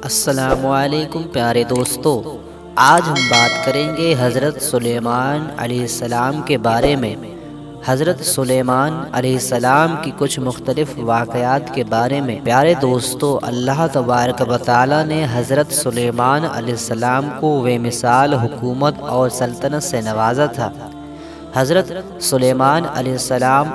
السلام علیکم پیارے دوستو، آج ہم بات کریں گے حضرت سلیمان علیہ السلام کے بارے میں۔ حضرت سلیمان علیہ السلام کی کچھ مختلف واقعات کے بارے میں۔ پیارے دوستو، اللہ تبارک و تعالی نے حضرت سلیمان علیہ السلام کو بے مثال حکومت اور سلطنت سے نوازا تھا۔ حضرت سلیمان علیہ السلام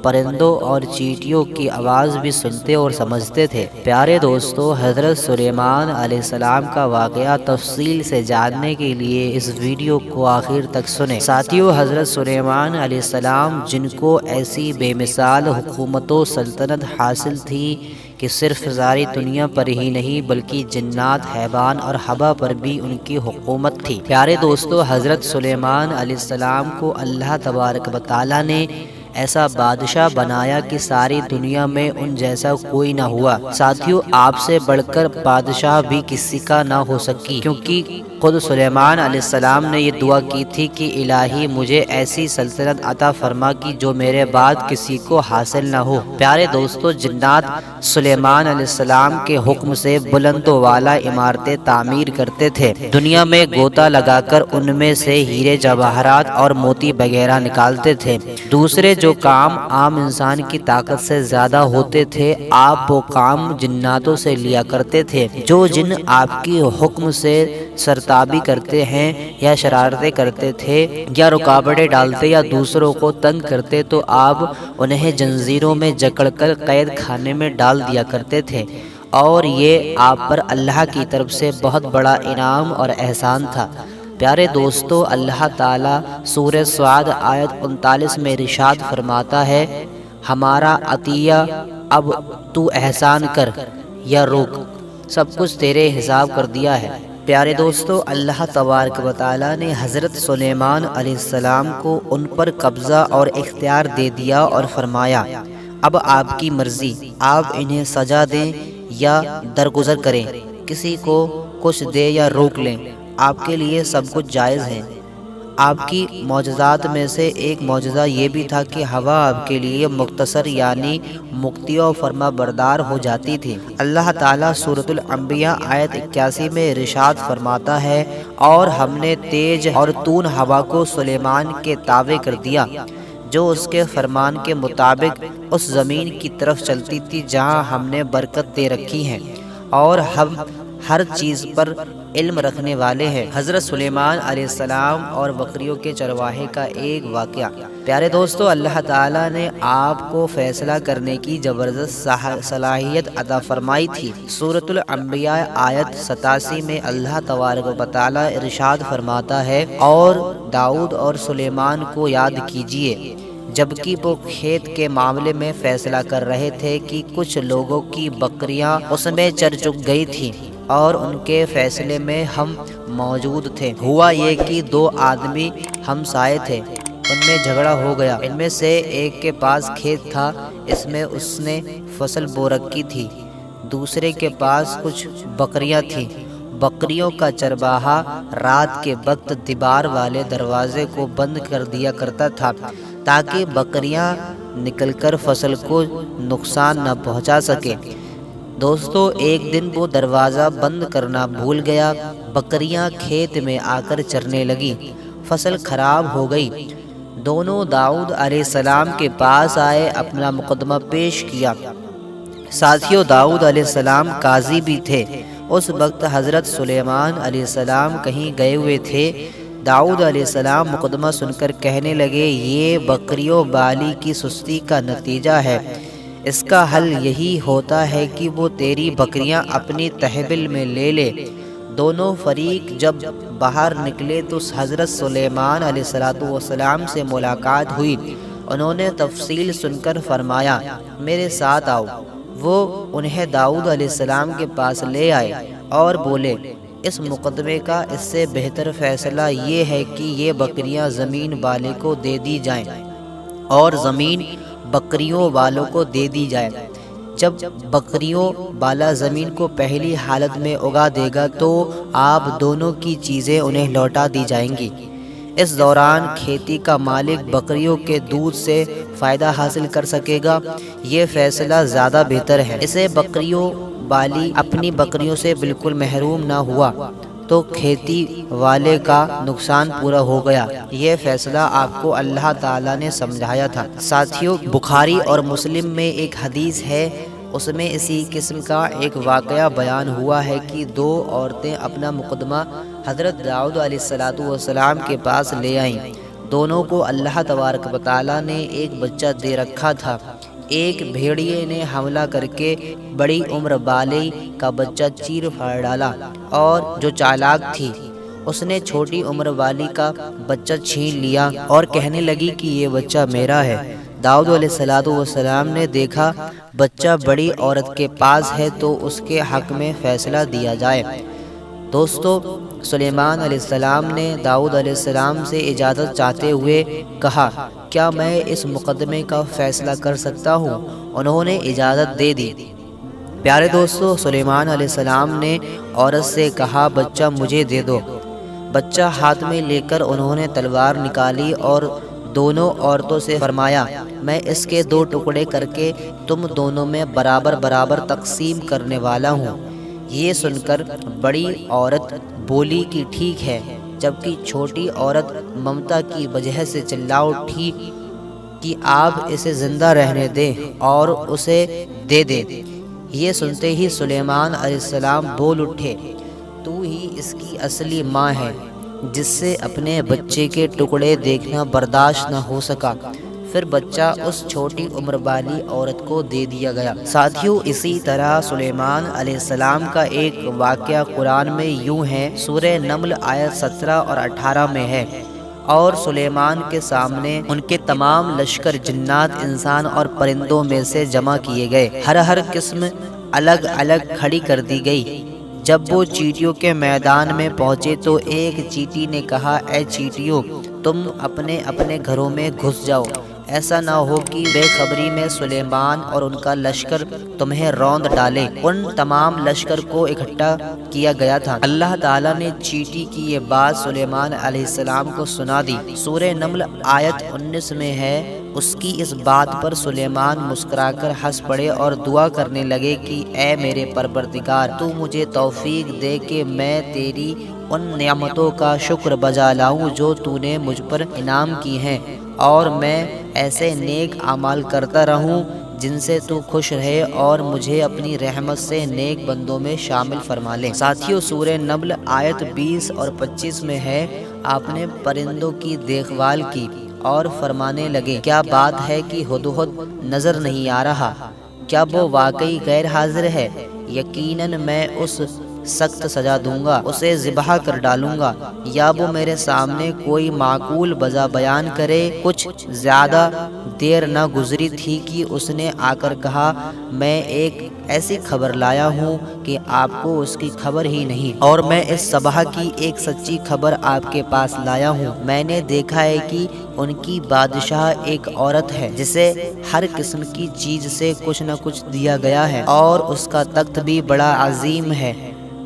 پرندوں اور چیونٹیوں کی آواز بھی سنتے اور سمجھتے تھے۔ پیارے دوستو، حضرت سلیمان علیہ السلام کا واقعہ تفصیل سے جاننے کے لیے اس ویڈیو کو آخر تک سنیں۔ ساتھیو، حضرت سلیمان علیہ السلام جن کو ایسی بے مثال حکومت و سلطنت حاصل تھی کہ صرف ساری دنیا پر ہی نہیں بلکہ جنات، حیوان اور ہوا پر بھی ان کی حکومت تھی۔ پیارے دوستو، حضرت سلیمان علیہ السلام کو اللہ تبارک و تعالی نے ایسا بادشاہ بنایا کہ ساری دنیا میں ان جیسا کوئی نہ ہوا۔ ساتھیو، آپ سے بڑھ کر بادشاہ بھی کسی کا نہ ہو سکی، کیونکہ خود سلیمان علیہ السلام نے یہ دعا کی تھی کہ الہی مجھے ایسی سلطنت عطا فرما کہ جو میرے بعد کسی کو حاصل نہ ہو۔ پیارے دوستو، جنات سلیمان علیہ السلام کے حکم سے بلند و والا عمارتیں تعمیر کرتے تھے، دنیا میں غوطہ لگا کر ان میں سے ہیرے جواہرات اور موتی وغیرہ نکالتے تھے۔ دوسرے جو کام عام انسان کی طاقت سے زیادہ ہوتے تھے، آپ وہ کام جناتوں سے لیا کرتے تھے۔ جو جن آپ کی حکم سے سرتابی کرتے ہیں یا شرارتیں کرتے تھے یا رکاوٹیں ڈالتے یا دوسروں کو تنگ کرتے تو آپ انہیں جنزیروں میں جکڑ کر قید خانے میں ڈال دیا کرتے تھے، اور یہ آپ پر اللہ کی طرف سے بہت بڑا انعام اور احسان تھا۔ پیارے دوستو، اللہ تعالیٰ سورہ صاد آیت 39 میں ارشاد فرماتا ہے، ہمارا عطیہ اب تو احسان کر یا روک، سب کچھ تیرے حساب کر دیا ہے۔ پیارے دوستو، اللہ تبارک و تعالیٰ نے حضرت سلیمان علیہ السلام کو ان پر قبضہ اور اختیار دے دیا اور فرمایا، اب آپ کی مرضی، آپ انہیں سزا دیں یا درگزر کریں، کسی کو کچھ دے یا روک لیں، آپ کے لیے سب کچھ جائز ہے۔ آپ کی معجزات میں سے ایک معجزہ یہ بھی تھا کہ ہوا آپ کے لیے مختصر یعنی مطیع و فرما بردار ہو جاتی تھی۔ اللہ تعالیٰ سورۃ الانبیاء آیت 81 میں ارشاد فرماتا ہے، اور ہم نے تیز اور تون ہوا کو سلیمان کے تابع کر دیا، جو اس کے فرمان کے مطابق اس زمین کی طرف چلتی تھی جہاں ہم نے برکت دے رکھی ہے، اور ہم ہر چیز پر علم رکھنے والے ہیں۔ حضرت سلیمان علیہ السلام اور بکریوں کے چرواہے کا ایک واقعہ۔ پیارے دوستو، اللہ تعالیٰ نے آپ کو فیصلہ کرنے کی زبردست صلاحیت عطا فرمائی تھی۔ سورۃ الانبیاء آیت 87 میں اللہ تبارک و تعالیٰ ارشاد فرماتا ہے، اور داؤد اور سلیمان کو یاد کیجیے جبکہ وہ کھیت کے معاملے میں فیصلہ کر رہے تھے کہ کچھ لوگوں کی بکریاں اس میں چر چک گئی تھیں، اور ان کے فیصلے میں ہم موجود تھے۔ ہوا یہ کہ دو آدمی ہمسائے تھے، ان میں جھگڑا ہو گیا۔ ان میں سے ایک کے پاس کھیت تھا، اس میں اس نے فصل بو رکھی تھی، دوسرے کے پاس کچھ بکریاں تھیں۔ بکریوں کا چرواہا رات کے وقت دیوار والے دروازے کو بند کر دیا کرتا تھا تاکہ بکریاں نکل کر فصل کو نقصان نہ پہنچا سکے۔ دوستو، ایک دن وہ دروازہ بند کرنا بھول گیا، بکریاں کھیت میں آ کر چرنے لگی، فصل خراب ہو گئی۔ دونوں داؤد علیہ السلام کے پاس آئے، اپنا مقدمہ پیش کیا۔ ساتھیو، داؤد علیہ السلام قاضی بھی تھے۔ اس وقت حضرت سلیمان علیہ السلام کہیں گئے ہوئے تھے۔ داؤد علیہ السلام مقدمہ سن کر کہنے لگے، یہ بکریوں بالی کی سستی کا نتیجہ ہے، اس کا حل یہی ہوتا ہے کہ وہ تیری بکریاں اپنی تحویل میں لے لے۔ دونوں فریق جب باہر نکلے تو حضرت سلیمان علیہ السلام سے ملاقات ہوئی۔ انہوں نے تفصیل سن کر فرمایا، میرے ساتھ آؤ۔ وہ انہیں داؤد علیہ السلام کے پاس لے آئے اور بولے، اس مقدمے کا اس سے بہتر فیصلہ یہ ہے کہ یہ بکریاں زمین والے کو دے دی جائیں اور زمین بکریوں والوں کو دے دی جائے۔ جب بکریوں والا زمین کو پہلی حالت میں اگا دے گا تو آپ دونوں کی چیزیں انہیں لوٹا دی جائیں گی۔ اس دوران کھیتی کا مالک بکریوں کے دودھ سے فائدہ حاصل کر سکے گا، یہ فیصلہ زیادہ بہتر ہے۔ اسے بکریوں والی اپنی بکریوں سے بالکل محروم نہ ہوا تو کھیتی والے کا نقصان پورا ہو گیا۔ یہ فیصلہ آپ کو اللہ تعالیٰ نے سمجھایا تھا۔ ساتھیوں، بخاری اور مسلم میں ایک حدیث ہے، اس میں اسی قسم کا ایک واقعہ بیان ہوا ہے کہ دو عورتیں اپنا مقدمہ حضرت داؤد علیہ السلام کے پاس لے آئیں۔ دونوں کو اللہ تبارک و تعالیٰ نے ایک بچہ دے رکھا تھا۔ ایک بھیڑیے نے حملہ کر کے بڑی عمر والی کا بچہ چیر پھاڑ ڈالا، اور جو چالاک تھی اس نے چھوٹی عمر والی کا بچہ چھین لیا اور کہنے لگی کہ یہ بچہ میرا ہے۔ داؤد علیہ السلام نے دیکھا بچہ بڑی عورت کے پاس ہے تو اس کے حق میں فیصلہ دیا جائے۔ دوستو، سلیمان علیہ السلام نے داؤد علیہ السلام سے اجازت چاہتے ہوئے کہا، کیا میں اس مقدمے کا فیصلہ کر سکتا ہوں؟ انہوں نے اجازت دے دی۔ پیارے دوستو، سلیمان علیہ السلام نے عورت سے کہا، بچہ مجھے دے دو۔ بچہ ہاتھ میں لے کر انہوں نے تلوار نکالی اور دونوں عورتوں سے فرمایا، میں اس کے 2 ٹکڑے کر کے تم دونوں میں برابر برابر تقسیم کرنے والا ہوں۔ یہ سن کر بڑی عورت بولی کہ ٹھیک ہے، جبکہ چھوٹی عورت ممتا کی وجہ سے چلا اٹھی کہ آپ اسے زندہ رہنے دیں اور اسے دے دیں۔ یہ سنتے ہی سلیمان علیہ السلام بول اٹھے، تو ہی اس کی اصلی ماں ہے، جس سے اپنے بچے کے ٹکڑے دیکھنا برداشت نہ ہو سکا۔ پھر بچہ اس چھوٹی عمر والی عورت کو دے دیا گیا۔ ساتھیوں، اسی طرح سلیمان علیہ السلام کا ایک واقعہ قرآن میں یوں ہے، سورہ نمل آیت 17 اور 18 میں ہے، اور سلیمان کے سامنے ان کے تمام لشکر جنات، انسان اور پرندوں میں سے جمع کیے گئے۔ ہر قسم الگ الگ کھڑی کر دی گئی۔ جب وہ چیٹیوں کے میدان میں پہنچے تو ایک چیٹی نے کہا، اے چیٹیوں، تم اپنے اپنے گھروں میں گھس جاؤ، ایسا نہ ہو کہ بے خبری میں سلیمان اور ان کا لشکر تمہیں روند ڈالے۔ ان تمام لشکر کو اکٹھا کیا گیا تھا۔ اللہ تعالیٰ نے چیٹی کی یہ بات سلیمان علیہ السلام کو سنا دی۔ سورہ نمل آیت 19 میں ہے، اس کی اس بات پر سلیمان مسکرا کر ہنس پڑے اور دعا کرنے لگے کہ اے میرے پروردگار، تو مجھے توفیق دے کہ میں تیری ان نعمتوں کا شکر بجا لاؤں جو تو نے مجھ پر انعام کی ہیں، اور میں ایسے نیک اعمال کرتا رہوں جن سے تو خوش رہے، اور مجھے اپنی رحمت سے نیک بندوں میں شامل فرما لے۔ ساتھیوں، سورہ نمل آیت 20 اور 25 میں ہے، آپ نے پرندوں کی دیکھ بھال کی اور فرمانے لگے، کیا بات ہے کہ ہدہد نظر نہیں آ رہا؟ کیا وہ واقعی غیر حاضر ہے؟ یقیناً میں اس سخت سزا دوں گا، اسے ذبح کر ڈالوں گا، یا وہ میرے سامنے کوئی معقول وجہ بیان کرے۔ کچھ زیادہ دیر نہ گزری تھی کہ اس نے آ کر کہا، میں ایک ایسی خبر لایا ہوں کہ آپ کو اس کی خبر ہی نہیں، اور میں اس صبح کی ایک سچی خبر آپ کے پاس لایا ہوں۔ میں نے دیکھا ہے کہ ان کی بادشاہ ایک عورت ہے جسے ہر قسم کی چیز سے کچھ نہ کچھ دیا گیا ہے، اور اس کا تخت بھی بڑا عظیم ہے۔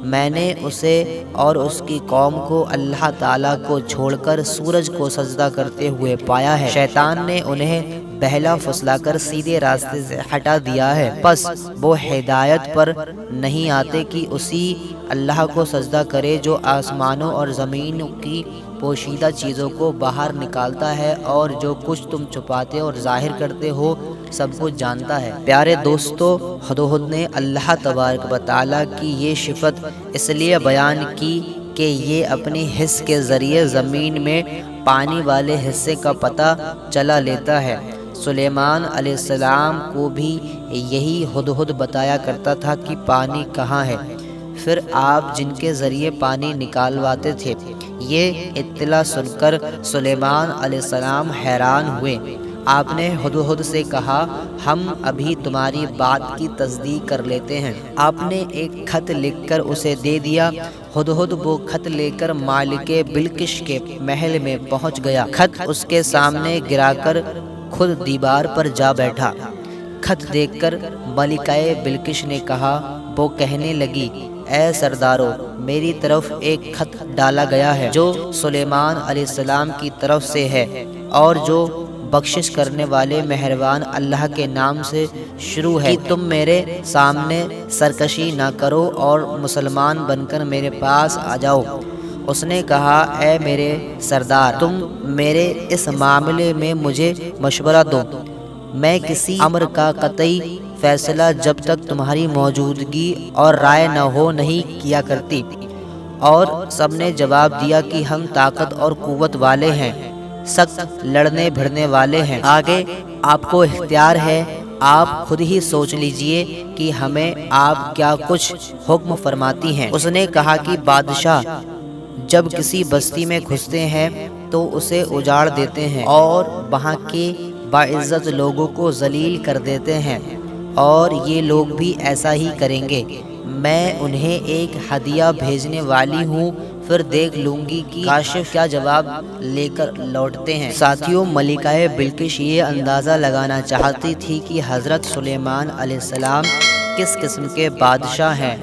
میں نے اسے اور اس کی قوم کو اللہ تعالیٰ کو چھوڑ کر سورج کو سجدہ کرتے ہوئے پایا ہے۔ شیطان نے انہیں بہلا پھسلا کر سیدھے راستے سے ہٹا دیا ہے، پس وہ ہدایت پر نہیں آتے کہ اسی اللہ کو سجدہ کرے جو آسمانوں اور زمین کی پوشیدہ چیزوں کو باہر نکالتا ہے، اور جو کچھ تم چھپاتے اور ظاہر کرتے ہو سب کچھ جانتا ہے۔ پیارے دوستو، ہدہد نے اللہ تبارک و تعالیٰ کی یہ صفت اس لیے بیان کی کہ یہ اپنی حس کے ذریعے زمین میں پانی والے حصے کا پتہ چلا لیتا ہے۔ سلیمان علیہ السلام کو بھی یہی ہدہد بتایا کرتا تھا کہ پانی کہاں ہے، پھر آپ جن کے ذریعے پانی نکالواتے تھے۔ یہ اطلاع سن کر سلیمان علیہ السلام حیران ہوئے۔ آپ نے ہدہد سے کہا، ہم ابھی تمہاری بات کی تصدیق کر لیتے ہیں۔ آپ نے ایک خط لکھ کر اسے دے دیا۔ ہدہد وہ خط لے کر مالک بلقیس کے محل میں پہنچ گیا۔ خط اس کے سامنے گرا کر خود دیوار پر جا بیٹھا۔ خط دیکھ کر ملکہ بلقیس نے کہا، وہ کہنے لگی، اے سردارو، میری طرف ایک خط ڈالا گیا ہے جو سلیمان علیہ السلام کی طرف سے ہے، اور جو بخشش کرنے والے مہربان اللہ کے نام سے شروع ہے، کہ تم میرے سامنے سرکشی نہ کرو اور مسلمان بن کر میرے پاس آ جاؤ۔ اس نے کہا، اے میرے سردار، تم میرے اس معاملے میں مجھے مشورہ دو، میں کسی امر کا قطعی فیصلہ جب تک تمہاری موجودگی اور رائے نہ ہو نہیں کیا کرتی۔ اور سب نے جواب دیا کہ ہم طاقت اور قوت والے ہیں، سخت لڑنے بھڑنے والے ہیں، آگے آپ کو اختیار ہے، آپ خود ہی سوچ لیجئے کہ ہمیں آپ کیا کچھ حکم فرماتی ہیں۔ اس نے کہا کہ بادشاہ جب کسی بستی میں گھستے ہیں تو اسے اجاڑ دیتے ہیں اور وہاں کے باعزت لوگوں کو ذلیل کر دیتے ہیں، اور یہ لوگ بھی ایسا ہی کریں گے۔ میں انہیں ایک ہدیہ بھیجنے والی ہوں، پھر دیکھ لوں گی کہ کاشف کیا جواب لے کر لوٹتے ہیں۔ ساتھیوں، ملکہ بلقیس یہ اندازہ لگانا چاہتی تھی کہ حضرت سلیمان علیہ السلام کس قسم کے بادشاہ ہیں،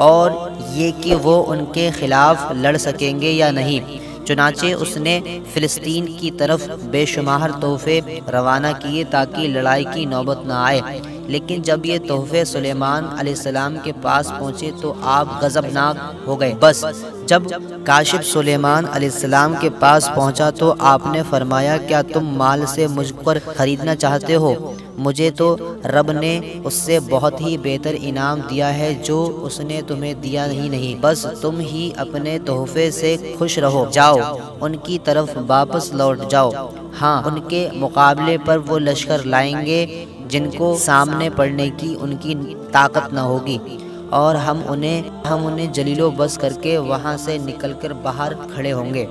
اور یہ کہ وہ ان کے خلاف لڑ سکیں گے یا نہیں۔ چنانچہ اس نے فلسطین کی طرف بے شمار تحفے روانہ کیے تاکہ لڑائی کی نوبت نہ آئے، لیکن جب یہ تحفے سلیمان علیہ السلام کے پاس پہنچے تو آپ غضبناک ہو گئے۔ بس جب کاشف سلیمان علیہ السلام کے پاس پہنچا تو آپ نے فرمایا، کیا تم مال سے مجھ پر خریدنا چاہتے ہو؟ مجھے تو رب نے اس سے بہت ہی بہتر انعام دیا ہے جو اس نے تمہیں دیا ہی نہیں، بس تم ہی اپنے تحفے سے خوش رہو، جاؤ ان کی طرف واپس لوٹ جاؤ۔ ہاں، ان کے مقابلے پر وہ لشکر لائیں گے جن کو سامنے پڑنے کی ان کی طاقت نہ ہوگی، اور ہم انہیں جلیل و بس کر کے وہاں سے نکل کر باہر کھڑے ہوں گے۔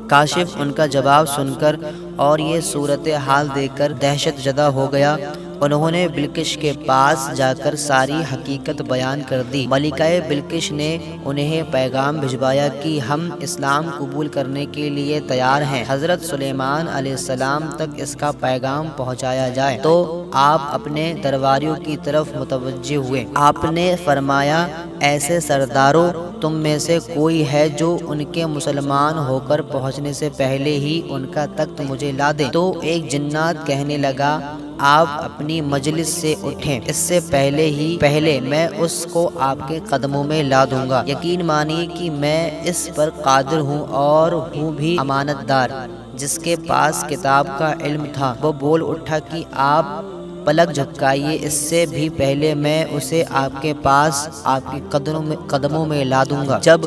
کاشف ان کا جواب سن کر اور یہ صورتحال دیکھ کر دہشت زدہ ہو گیا۔ انہوں نے بلقیس کے پاس جا کر ساری حقیقت بیان کر دی۔ ملکہ بلقیس نے انہیں پیغام بھجوایا کہ ہم اسلام قبول کرنے کے لیے تیار ہیں، حضرت سلیمان علیہ السلام تک اس کا پیغام پہنچایا جائے۔ تو آپ اپنے درباریوں کی طرف متوجہ ہوئے۔ آپ نے فرمایا، ایسے سرداروں، تم میں سے کوئی ہے جو ان کے مسلمان ہو کر پہنچنے سے پہلے ہی ان کا تخت مجھے لا دے؟ تو ایک جنات کہنے لگا، آپ اپنی مجلس سے اٹھیں، اس سے پہلے میں اس کو آپ کے قدموں میں لا دوں گا۔ یقین مانیے کہ میں اس پر قادر ہوں اور ہوں بھی امانت دار۔ جس کے پاس کتاب کا علم تھا وہ بول اٹھا کہ آپ پلک جھپکائیے، اس سے بھی پہلے میں اسے آپ کے پاس آپ کے قدموں میں لا دوں گا۔ جب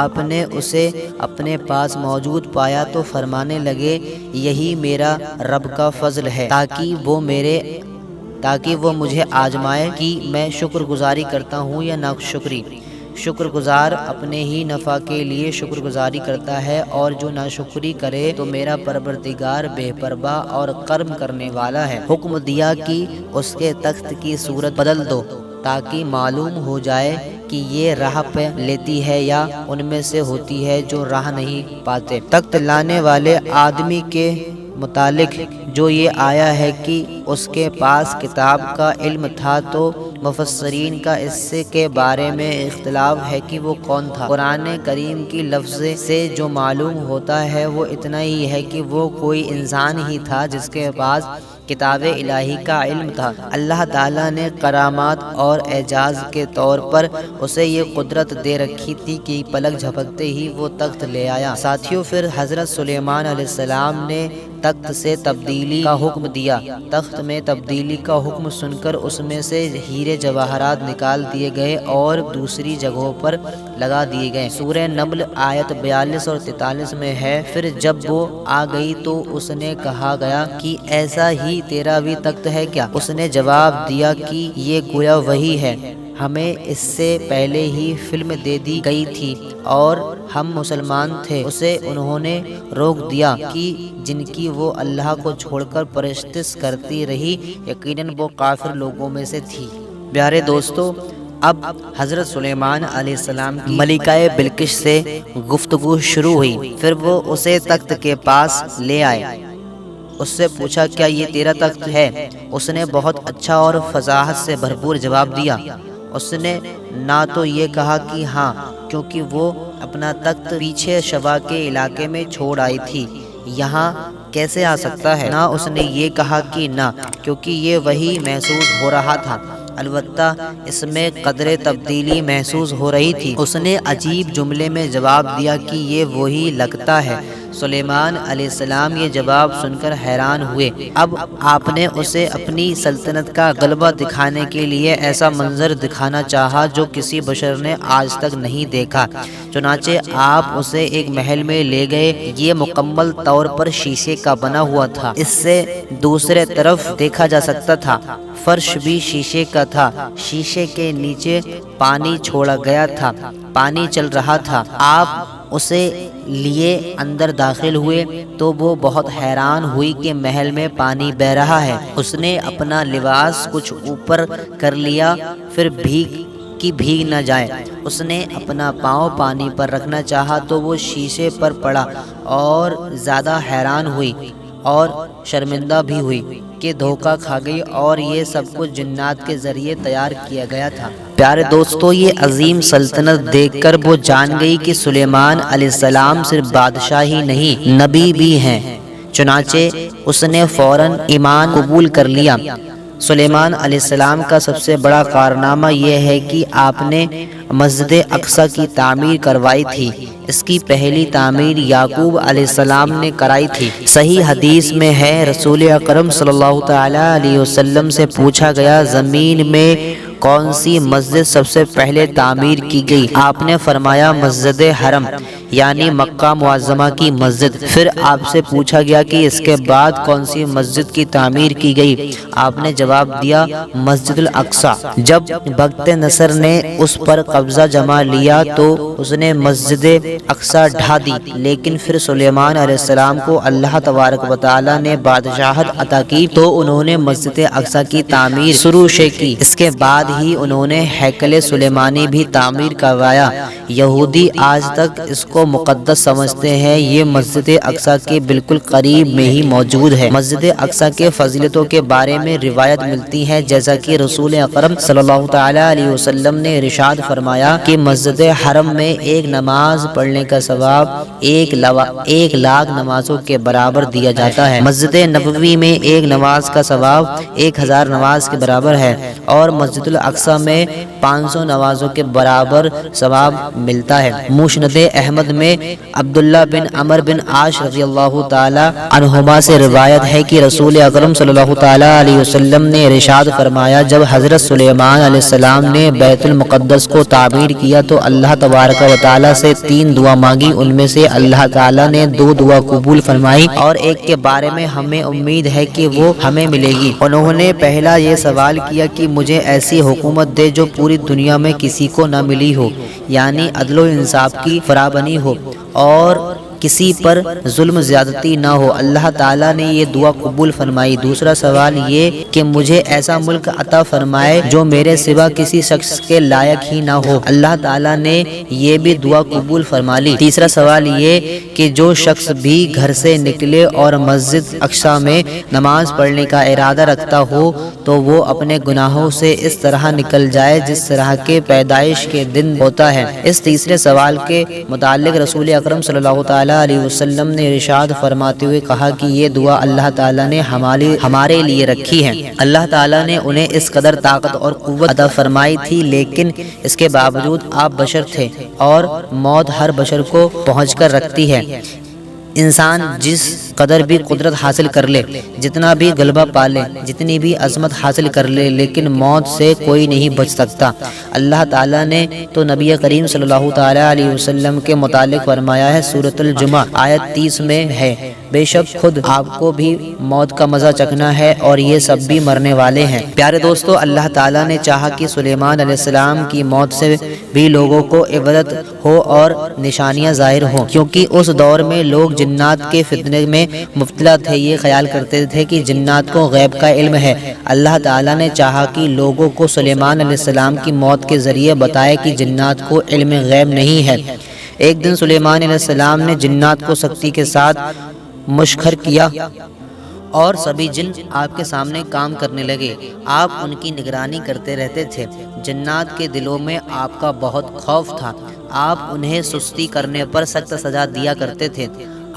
آپ نے اسے اپنے پاس موجود پایا تو فرمانے لگے، یہی میرا رب کا فضل ہے تاکہ وہ مجھے آزمائے کہ میں شکر گزاری کرتا ہوں یا ناشکری۔ شکر گزار اپنے ہی نفع کے لیے شکر گزاری کرتا ہے، اور جو ناشکری کرے تو میرا پروردگار بے پرواہ اور کرم کرنے والا ہے۔ حکم دیا کہ اس کے تخت کی صورت بدل دو تاکہ معلوم ہو جائے کہ یہ راہ پہ لیتی ہے یا ان میں سے ہوتی ہے جو راہ نہیں پاتے۔ تخت لانے والے آدمی کے متعلق جو یہ آیا ہے کہ اس کے پاس کتاب کا علم تھا، تو مفسرین کا اس کے بارے میں اختلاف ہے کہ وہ کون تھا۔ قرآن کریم کی لفظ سے جو معلوم ہوتا ہے وہ اتنا ہی ہے کہ وہ کوئی انسان ہی تھا جس کے پاس کتاب الہی کا علم تھا۔ اللہ تعالیٰ نے کرامات اور اعجاز کے طور پر اسے یہ قدرت دے رکھی تھی کہ پلک جھپکتے ہی وہ تخت لے آیا۔ ساتھیوں، پھر حضرت سلیمان علیہ السلام نے تخت سے تبدیلی کا حکم دیا۔ تخت میں تبدیلی کا حکم سن کر اس میں سے ہیرے جواہرات نکال دیے گئے اور دوسری جگہوں پر لگا دیے گئے۔ سورہ نمل آیت 42 اور 43 میں ہے، پھر جب وہ آ گئی تو اس نے کہا گیا کہ ایسا ہی تیرا بھی تخت ہے کیا؟ اس نے جواب دیا کہ یہ گویا وہی ہے، ہمیں اس سے پہلے ہی فلم دے دی گئی تھی اور ہم مسلمان تھے۔ اسے انہوں نے روک دیا کہ جن کی وہ اللہ کو چھوڑ کر پرستش کرتی رہی، یقیناً وہ کافر لوگوں میں سے تھی۔ پیارے دوستو، اب حضرت سلیمان علیہ السلام کی ملکہ بلقیس سے گفتگو شروع ہوئی۔ پھر وہ اسے تخت کے پاس لے آئے، اس سے پوچھا، کیا یہ تیرا تخت ہے؟ اس نے بہت اچھا اور فصاحت سے بھرپور جواب دیا۔ اس نے نہ تو یہ کہا کہ ہاں، کیونکہ وہ اپنا تخت پیچھے شوا کے علاقے میں چھوڑ آئی تھی، یہاں کیسے آ سکتا ہے، نہ اس نے یہ کہا کہ نہ، کیونکہ یہ وہی محسوس ہو رہا تھا، البتہ اس میں قدر تبدیلی محسوس ہو رہی تھی۔ اس نے عجیب جملے میں جواب دیا کہ یہ وہی لگتا ہے۔ سلیمان علیہ السلام یہ جواب سن کر حیران ہوئے۔ اب آپ نے اسے اپنی سلطنت کا غلبہ دکھانے کے لیے ایسا منظر دکھانا چاہا جو کسی بشر نے آج تک نہیں دیکھا، چنانچہ آپ اسے ایک محل میں لے گئے۔ یہ مکمل طور پر شیشے کا بنا ہوا تھا، اس سے دوسرے طرف دیکھا جا سکتا تھا۔ فرش بھی شیشے کا تھا، شیشے کے نیچے پانی چھوڑا گیا تھا، پانی چل رہا تھا۔ آپ اسے لیے اندر داخل ہوئے تو وہ بہت حیران ہوئی کہ محل میں پانی بہہ رہا ہے۔ اس نے اپنا لباس کچھ اوپر کر لیا، پھر بھیگ نہ جائے۔ اس نے اپنا پاؤں پانی پر رکھنا چاہا تو وہ شیشے پر پڑا اور زیادہ حیران ہوئی اور شرمندہ بھی ہوئی کہ دھوکہ کھا گئی اور یہ سب کچھ جنات کے ذریعے تیار کیا گیا تھا۔ پیارے دوستو، یہ عظیم سلطنت دیکھ کر وہ جان گئی کہ سلیمان علیہ السلام صرف بادشاہ ہی نہیں، نبی بھی ہیں۔ چنانچہ اس نے فوراً ایمان قبول کر لیا۔ سلیمان علیہ السلام کا سب سے بڑا کارنامہ یہ ہے کہ آپ نے مسجد اقصی کی تعمیر کروائی تھی۔ اس کی پہلی تعمیر یعقوب علیہ السلام نے کرائی تھی۔ صحیح حدیث میں ہے، رسول اکرم صلی اللہ تعالی علیہ وسلم سے پوچھا گیا، زمین میں کون سی مسجد سب سے پہلے تعمیر کی گئی؟ آپ نے فرمایا مسجد حرم، یعنی مکہ معظمہ کی مسجد۔ پھر آپ سے پوچھا گیا کہ اس کے بعد کون سی مسجد کی تعمیر کی گئی؟ آپ نے جواب دیا مسجد الاقصی۔ جب بخت نصر نے اس پر قبضہ جما لیا تو اس نے مسجد اقصی ڈھا دی، لیکن پھر سلیمان علیہ السلام کو اللہ تبارک و تعالی نے بادشاہت عطا کی تو انہوں نے مسجد اقصی کی تعمیر شروع کی۔ اس کے بعد ہی انہوں نے ہیکل سلیمانی بھی تعمیر کروایا۔ یہودی آج تک اس کو مقدس سمجھتے ہیں۔ یہ مسجد اقصی کے بالکل قریب میں ہی موجود ہے۔ مسجد اقصی کے فضیلتوں کے بارے میں روایت ملتی ہے، جیسا کہ رسول اکرم صلی اللہ تعالی علیہ وسلم نے ارشاد فرمایا کہ مسجد حرم میں ایک نماز پڑھنے کا ثواب 1,00,000 نمازوں کے برابر دیا جاتا ہے۔ مسجد نبوی میں ایک نماز کا ثواب 1000 نماز کے برابر ہے اور مسجد الاقصی میں 500 نمازوں کے برابر ثواب ملتا ہے۔ مسند احمد میں عبداللہ بن عمر بن عاص رضی اللہ تعالی عنہما سے روایت ہے کہ رسول اکرم صلی اللہ تعالی علیہ وسلم نے ارشاد فرمایا، جب حضرت سلیمان علیہ السلام نے بیت المقدس کو تعمیر کیا تو اللہ تبارک و تعالی سے 3 دعا مانگی، ان میں سے اللہ تعالی نے 2 دعا قبول فرمائی اور ایک کے بارے میں ہمیں امید ہے کہ وہ ہمیں ملے گی۔ انہوں نے پہلا یہ سوال کیا کہ مجھے ایسی حکومت دے جو پوری دنیا میں کسی کو نہ ملی ہو، یعنی عدل و انصاف کی فراوانی ہو اور کسی پر ظلم زیادتی نہ ہو۔ اللہ تعالیٰ نے یہ دعا قبول فرمائی۔ دوسرا سوال یہ کہ مجھے ایسا ملک عطا فرمائے جو میرے سوا کسی شخص کے لائق ہی نہ ہو۔ اللہ تعالیٰ نے یہ بھی دعا قبول فرما لی۔ تیسرا سوال یہ کہ جو شخص بھی گھر سے نکلے اور مسجد اقصی میں نماز پڑھنے کا ارادہ رکھتا ہو تو وہ اپنے گناہوں سے اس طرح نکل جائے جس طرح کے پیدائش کے دن ہوتا ہے۔ اس تیسرے سوال کے متعلق رسول اکرم صلی اللہ تعالی علیہ وسلم نے ارشاد فرماتے ہوئے کہا کہ یہ دعا اللہ تعالیٰ نے ہمارے لیے رکھی ہے۔ اللہ تعالیٰ نے انہیں اس قدر طاقت اور قوت عطا فرمائی تھی، لیکن اس کے باوجود آپ بشر تھے اور موت ہر بشر کو پہنچ کر رکھتی ہے۔ انسان جس قدر بھی قدرت حاصل کر لے، جتنا بھی غلبہ پا لے، جتنی بھی عظمت حاصل کر لے، لیکن موت سے کوئی نہیں بچ سکتا۔ اللہ تعالیٰ نے تو نبی کریم صلی اللہ تعالی علیہ وسلم کے متعلق فرمایا ہے، سورۃ الجمعہ آیت 30 میں ہے، بے شک خود آپ کو بھی موت کا مزہ چکھنا ہے اور یہ سب بھی مرنے والے ہیں۔ پیارے دوستو، اللہ تعالیٰ نے چاہا کہ سلیمان علیہ السلام کی موت سے بھی لوگوں کو عبرت ہو اور نشانیاں ظاہر ہوں، کیونکہ اس دور میں لوگ جنات کے فتنے میں مبتلا تھے۔ یہ خیال کرتے تھے کہ جنات کو غیب کا علم ہے۔ اللہ تعالیٰ نے چاہا کہ لوگوں کو سلیمان علیہ السلام کی موت کے ذریعے بتائے کہ جنات کو علم غیب نہیں ہے۔ ایک دن سلیمان علیہ السلام نے جنات کو سختی کے ساتھ مشخر کیا اور سبھی جن آپ کے سامنے کام کرنے لگے۔ آپ ان کی نگرانی کرتے رہتے تھے۔ جنات کے دلوں میں آپ کا بہت خوف تھا، آپ انہیں سستی کرنے پر سخت سزا دیا کرتے تھے۔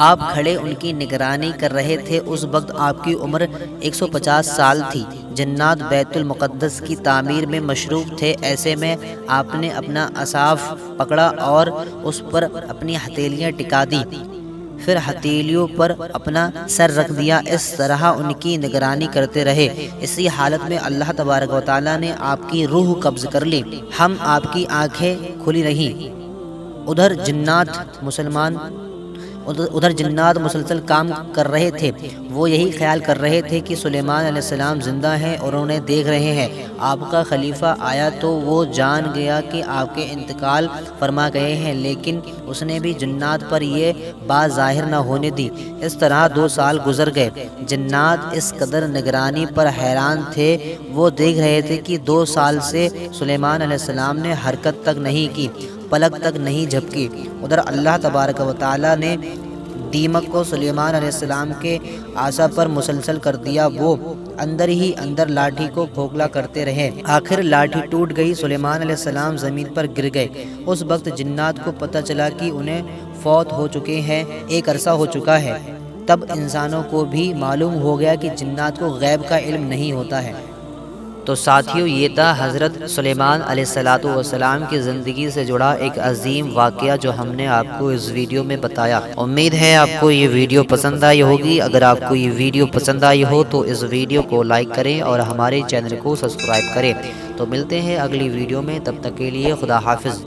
آپ کھڑے ان کی نگرانی کر رہے تھے، اس وقت آپ کی عمر 150 سال تھی۔ جنات بیت المقدس کی تعمیر میں مشروف تھے، ایسے میں آپ نے اپنا عصاف پکڑا اور اس پر اپنی ہتھیلیاں ٹکا دی، پھر ہتھیلیوں پر اپنا سر رکھ دیا، اس طرح ان کی نگرانی کرتے رہے۔ اسی حالت میں اللہ تبارک و تعالیٰ نے آپ کی روح قبض کر لی، ہم آپ کی آنکھیں کھلی رہیں۔ ادھر جنات مسلسل کام کر رہے تھے، وہ یہی خیال کر رہے تھے کہ سلیمان علیہ السلام زندہ ہیں اور انہیں دیکھ رہے ہیں۔ آپ کا خلیفہ آیا تو وہ جان گیا کہ آپ کے انتقال فرما گئے ہیں، لیکن اس نے بھی جنات پر یہ بات ظاہر نہ ہونے دی۔ اس طرح 2 سال گزر گئے۔ جنات اس قدر نگرانی پر حیران تھے، وہ دیکھ رہے تھے کہ 2 سال سے سلیمان علیہ السلام نے حرکت تک نہیں کی، پلک تک نہیں جھپکی۔ ادھر اللہ تبارک و تعالیٰ نے دیمک کو سلیمان علیہ السلام کے عصا پر مسلسل کر دیا، وہ اندر ہی اندر لاٹھی کو کھوکھلا کرتے رہے، آخر لاٹھی ٹوٹ گئی، سلیمان علیہ السلام زمین پر گر گئے۔ اس وقت جنات کو پتہ چلا کہ انہیں فوت ہو چکے ہیں، ایک عرصہ ہو چکا ہے۔ تب انسانوں کو بھی معلوم ہو گیا کہ جنات کو غیب کا علم نہیں ہوتا ہے۔ تو ساتھیو، یہ تھا حضرت سلیمان علیہ السلام کی زندگی سے جڑا ایک عظیم واقعہ جو ہم نے آپ کو اس ویڈیو میں بتایا۔ امید ہے آپ کو یہ ویڈیو پسند آئی ہوگی۔ اگر آپ کو یہ ویڈیو پسند آئی ہو تو اس ویڈیو کو لائک کریں اور ہمارے چینل کو سبسکرائب کریں۔ تو ملتے ہیں اگلی ویڈیو میں، تب تک کے لیے خدا حافظ۔